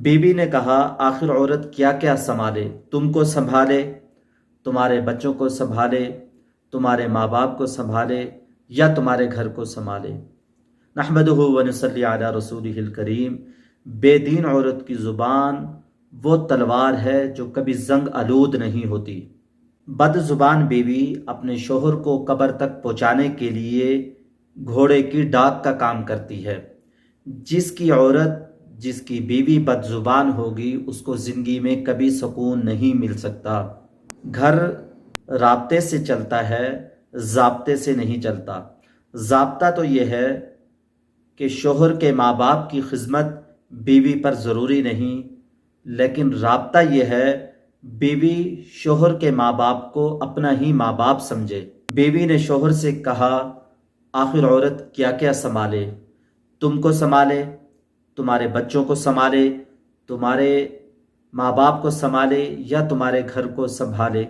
बीवी ने कहा, आखिर औरत क्या क्या संभाले? तुमको संभाले, तुम्हारे बच्चों को संभाले, तुम्हारे माँ बाप को संभाले, या तुम्हारे घर को संभाले। नहमदुहु व नसल्ली अला रसूलिहिल करीम। बेदीन औरत की ज़ुबान वो तलवार है जो कभी जंग आलूद नहीं होती। बदजुबान बीवी अपने शोहर को कब्र तक पहुँचाने के लिए घोड़े की डाक का काम करती है। जिसकी औरत, जिसकी बीवी बदजुबान होगी, उसको ज़िंदगी में कभी सुकून नहीं मिल सकता। घर राब्ते से चलता है, ज़ाब्ते से नहीं चलता। ज़ाब्ता तो ये है कि शोहर के माँ बाप की खिदमत बीवी पर ज़रूरी नहीं, लेकिन राब्ता ये है बीवी शोहर के माँ बाप को अपना ही माँ बाप समझे। बीवी ने शोहर से कहा, आखिर औरत क्या क्या संभाले? तुमको संभाले, तुम्हारे बच्चों को संभाले, तुम्हारे माँ बाप को संभाले, या तुम्हारे घर को संभाले।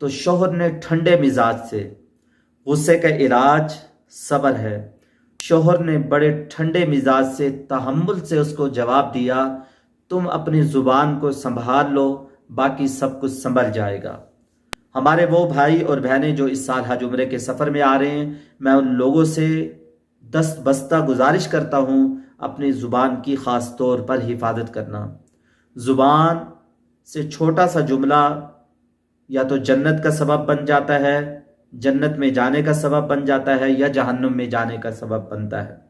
तो शोहर ने ठंडे मिजाज से, गुस्से का इलाज सब्र है, शोहर ने बड़े ठंडे मिजाज से, तहम्मुल से उसको जवाब दिया, तुम अपनी ज़ुबान को संभाल लो, बाकी सब कुछ संभल जाएगा। हमारे वो भाई और बहनें जो इस साल हज उम्रे के सफ़र में आ रहे हैं, मैं उन लोगों से दस्त बस्ता गुजारिश करता हूँ अपनी ज़ुबान की ख़ास तौर पर हिफाजत करना। ज़ुबान से छोटा सा जुमला या तो जन्नत का सबब बन जाता है, जन्नत में जाने का सबब बन जाता है, या जहन्नुम में जाने का सबब बनता है।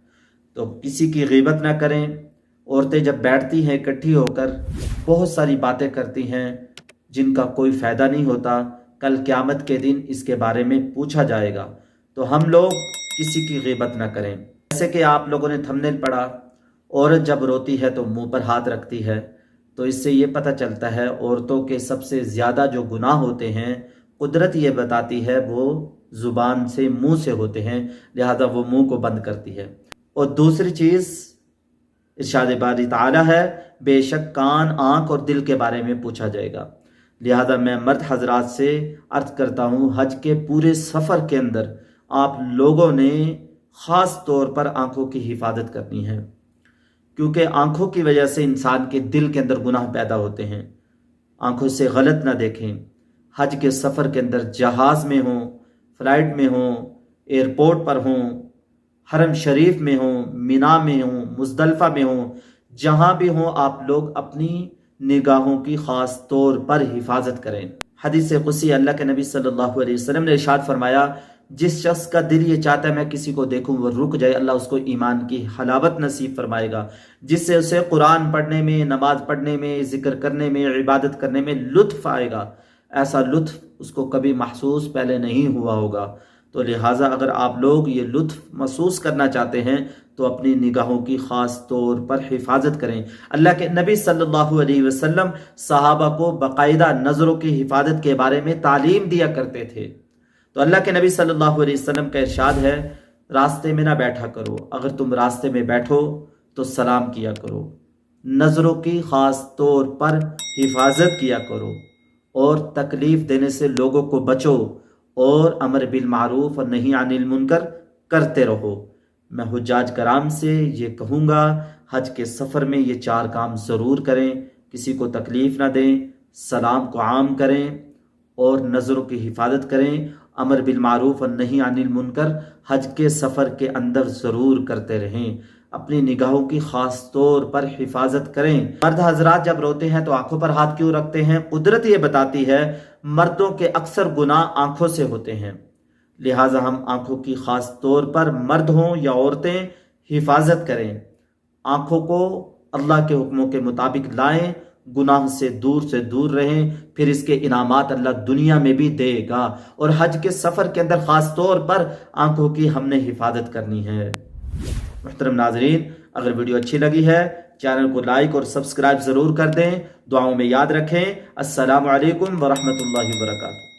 तो किसी की गीबत ना करें। औरतें जब बैठती हैं इकट्ठी होकर बहुत सारी बातें करती हैं जिनका कोई फ़ायदा नहीं होता। कल क़यामत के दिन इसके बारे में पूछा जाएगा। तो हम लोग किसी की गीबत ना करें। जैसे कि आप लोगों ने थंबनेल पढ़ा, औरत जब रोती है तो मुंह पर हाथ रखती है, तो इससे ये पता चलता है औरतों के सबसे ज़्यादा जो गुनाह होते हैं, कुदरत ये बताती है वो ज़ुबान से, मुंह से होते हैं, लिहाजा वो मुंह को बंद करती है। और दूसरी चीज़ इरशाद बारी ताला है, बेशक कान, आँख और दिल के बारे में पूछा जाएगा। लिहाजा मैं मर्द हजरात से अर्ज करता हूँ, हज के पूरे सफ़र के अंदर आप लोगों ने ख़ास तौर पर आँखों की हिफाजत करनी है, क्योंकि आँखों की वजह से इंसान के दिल के अंदर गुनाह पैदा होते हैं। आँखों से गलत ना देखें। हज के सफ़र के अंदर जहाज़ में हों, फ़्लाइट में हों, एयरपोर्ट पर हों, हरम शरीफ में हों, मिना में हों, मुज़दलिफ़ा में हों, जहाँ भी हों, आप लोग अपनी निगाहों की ख़ास तौर पर हिफाजत करें। हदीस क़ुदसी अल्लाह के नबी सल्लल्लाहु अलैहि वसल्लम ने इरशाद फरमाया, जिस शख्स का दिल ये चाहता है मैं किसी को देखूं वो रुक जाए, अल्लाह उसको ईमान की हलावत नसीब फरमाएगा, जिससे उसे कुरान पढ़ने में, नमाज पढ़ने में, ज़िक्र करने में, इबादत करने में लुत्फ़ आएगा। ऐसा लुत्फ़ उसको कभी महसूस पहले नहीं हुआ होगा। तो लिहाजा अगर आप लोग ये लुत्फ़ महसूस करना चाहते हैं तो अपनी निगाहों की ख़ास तौर पर हिफाजत करें। अल्लाह के नबी सल्लल्लाहु अलैहि वसल्लम सहाबा को बाकायदा नज़रों की हिफाजत के बारे में तालीम दिया करते थे। तो अल्लाह के नबी सल्लल्लाहु अलैहि वसल्लम का इरशाद है, रास्ते में ना बैठा करो, अगर तुम रास्ते में बैठो तो सलाम किया करो, नज़रों की ख़ास तौर पर हिफाजत किया करो, और तकलीफ़ देने से लोगों को बचो, और अमर बिल मारूफ और नही अनिल मुनकर करते रहो। मैं हुज्जाज कराम से ये कहूँगा, हज के सफ़र में ये 4 काम ज़रूर करें। किसी को तकलीफ़ ना दें, सलाम को आम करें, और नज़रों की हिफाजत करें। अमर बिल मारूफ और नही अनिल मुनकर हज के सफ़र के अंदर ज़रूर करते रहें। अपनी निगाहों की ख़ास तौर पर हिफाजत करें। मर्द हजरात जब रोते हैं तो आंखों पर हाथ क्यों रखते हैं? कुदरत ये बताती है मर्दों के अक्सर गुनाह आंखों से होते हैं, लिहाजा हम आंखों की ख़ास तौर पर, मर्द हों या औरतें, हिफाजत करें। आंखों को अल्लाह के हुक्मों के मुताबिक लाएं, गुनाह से दूर रहें, फिर इसके इनामात अल्लाह दुनिया में भी देगा। और हज के सफ़र के अंदर ख़ास तौर पर आंखों की हमने हिफाजत करनी है। मुहतरम नाज़रीन, अगर वीडियो अच्छी लगी है चैनल को लाइक और सब्सक्राइब ज़रूर कर दें। दुआओं में याद रखें। अस्सलामु अलैकुम व रहमतुल्लाहि व बरकातुहू।